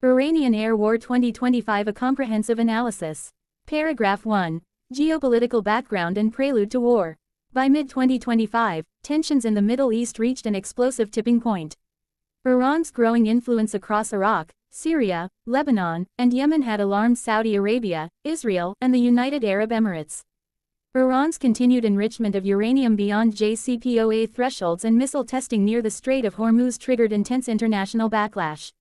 Iranian Air War 2025, a comprehensive analysis. Paragraph 1. Geopolitical background and prelude to war. By mid-2025, tensions in the Middle East reached an explosive tipping point. Iran's growing influence across Iraq, Syria, Lebanon, and Yemen had alarmed Saudi Arabia, Israel, and the United Arab Emirates. Iran's continued enrichment of uranium beyond JCPOA thresholds and missile testing near the Strait of Hormuz triggered intense international backlash.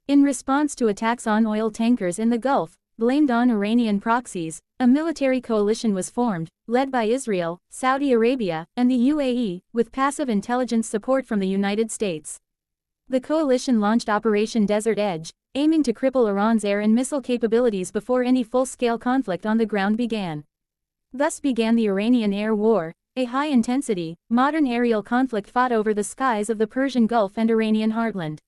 In response to attacks on oil tankers in the Gulf, blamed on Iranian proxies, a military coalition was formed, led by Israel, Saudi Arabia, and the UAE, with passive intelligence support from the United States. The coalition launched Operation Desert Edge, aiming to cripple Iran's air and missile capabilities before any full-scale conflict on the ground began. Thus began the Iranian Air War, a high-intensity, modern aerial conflict fought over the skies of the Persian Gulf and Iranian heartland.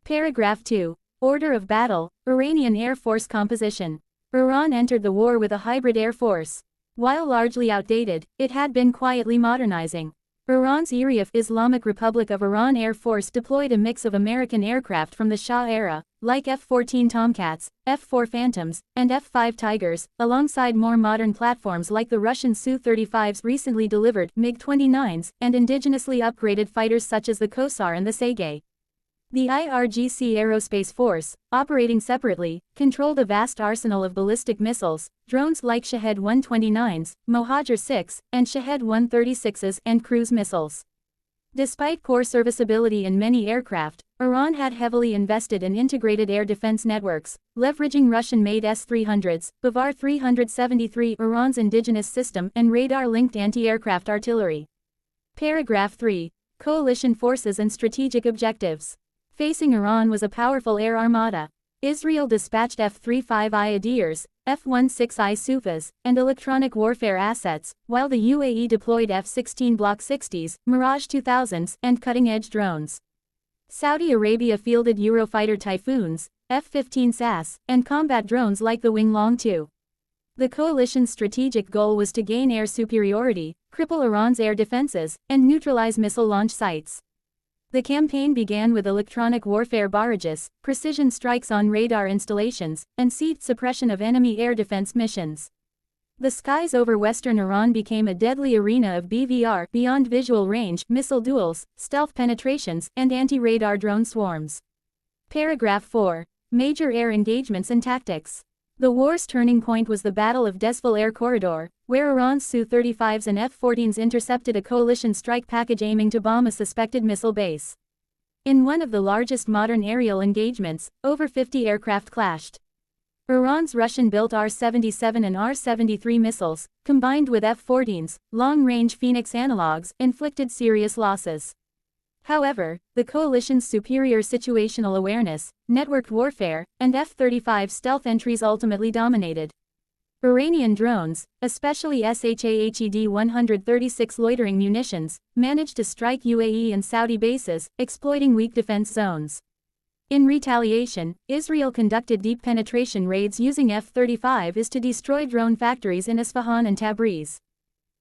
Paragraph 2. Order of battle, Iranian Air Force composition. Iran entered the war with a hybrid air force. While largely outdated, it had been quietly modernizing. Iran's IRIAF Islamic Republic of Iran Air Force deployed a mix of American aircraft from the Shah era, like F-14 Tomcats, F-4 Phantoms, and F-5 Tigers, alongside more modern platforms like the Russian Su-35's recently delivered MiG-29s, and indigenously upgraded fighters such as the Kosar and the Sergei. The IRGC Aerospace Force, operating separately, controlled a vast arsenal of ballistic missiles, drones like Shahed 129s, Mohajer 6, and Shahed 136s, and cruise missiles. Despite poor serviceability in many aircraft, Iran had heavily invested in integrated air defense networks, leveraging Russian-made S-300s, Bavar 373, Iran's indigenous system, and radar-linked anti-aircraft artillery. Paragraph 3. Coalition forces and strategic objectives. Facing Iran was a powerful air armada. Israel dispatched F-35I Adirs, F-16I Sufas, and electronic warfare assets, while the UAE deployed F-16 Block 60s, Mirage 2000s, and cutting-edge drones. Saudi Arabia fielded Eurofighter Typhoons, F-15 SAS, and combat drones like the Wing Long 2. The coalition's strategic goal was to gain air superiority, cripple Iran's air defenses, and neutralize missile launch sites. The campaign began with electronic warfare barrages, precision strikes on radar installations, and siege suppression of enemy air defense missions. The skies over western Iran became a deadly arena of BVR, beyond visual range, missile duels, stealth penetrations, and anti-radar drone swarms. Paragraph 4. Major air engagements and tactics. The war's turning point was the Battle of Desfal Air Corridor, where Iran's Su-35s and F-14s intercepted a coalition strike package aiming to bomb a suspected missile base. In one of the largest modern aerial engagements, over 50 aircraft clashed. Iran's Russian-built R-77 and R-73 missiles, combined with F-14s, long-range Phoenix analogs, inflicted serious losses. However, the coalition's superior situational awareness, networked warfare, and F-35 stealth entries ultimately dominated. Iranian drones, especially Shahed 136 loitering munitions, managed to strike UAE and Saudi bases, exploiting weak defense zones. In retaliation, Israel conducted deep penetration raids using F-35s to destroy drone factories in Isfahan and Tabriz.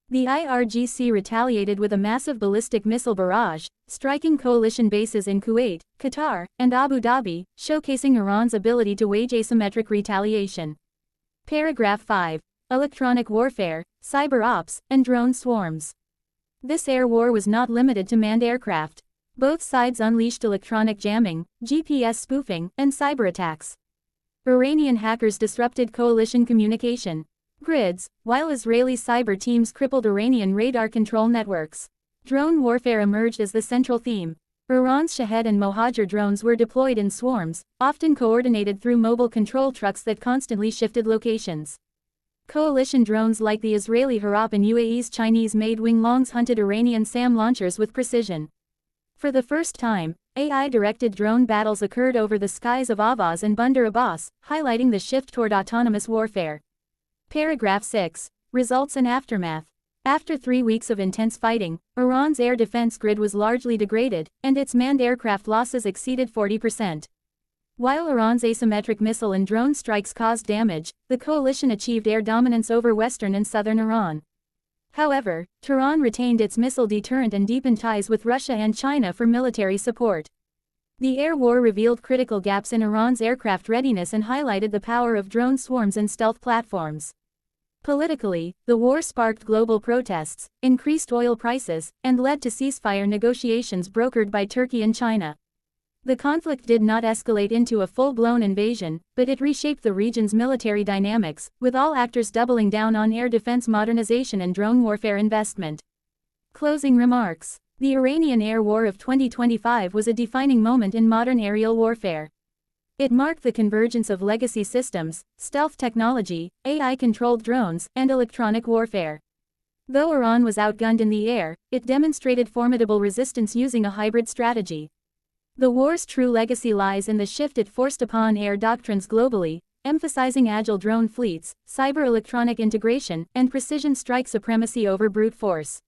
The IRGC retaliated with a massive ballistic missile barrage, striking coalition bases in Kuwait, Qatar, and Abu Dhabi, showcasing Iran's ability to wage asymmetric retaliation. Paragraph 5. Electronic warfare, cyber ops, and drone swarms. This air war was not limited to manned aircraft. Both sides unleashed electronic jamming, GPS spoofing, and cyber attacks. Iranian hackers disrupted coalition communication grids, while Israeli cyber teams crippled Iranian radar control networks. Drone warfare emerged as the central theme. Iran's Shahed and Mohajer drones were deployed in swarms, often coordinated through mobile control trucks that constantly shifted locations. Coalition drones like the Israeli Harap and UAE's Chinese-made Wing Longs hunted Iranian SAM launchers with precision. For the first time, AI-directed drone battles occurred over the skies of Ahvaz and Bandar Abbas, highlighting the shift toward autonomous warfare. Paragraph 6. Results and aftermath. After 3 weeks of intense fighting, Iran's air defense grid was largely degraded, and its manned aircraft losses exceeded 40%. While Iran's asymmetric missile and drone strikes caused damage, the coalition achieved air dominance over western and southern Iran. However, Tehran retained its missile deterrent and deepened ties with Russia and China for military support. The air war revealed critical gaps in Iran's aircraft readiness and highlighted the power of drone swarms and stealth platforms. Politically, the war sparked global protests, increased oil prices, and led to ceasefire negotiations brokered by Turkey and China. The conflict did not escalate into a full-blown invasion, but it reshaped the region's military dynamics, with all actors doubling down on air defense modernization and drone warfare investment. Closing remarks. The Iranian Air War of 2025 was a defining moment in modern aerial warfare. It marked the convergence of legacy systems, stealth technology, AI-controlled drones, and electronic warfare. Though Iran was outgunned in the air, it demonstrated formidable resistance using a hybrid strategy. The war's true legacy lies in the shift it forced upon air doctrines globally, emphasizing agile drone fleets, cyber-electronic integration, and precision strike supremacy over brute force.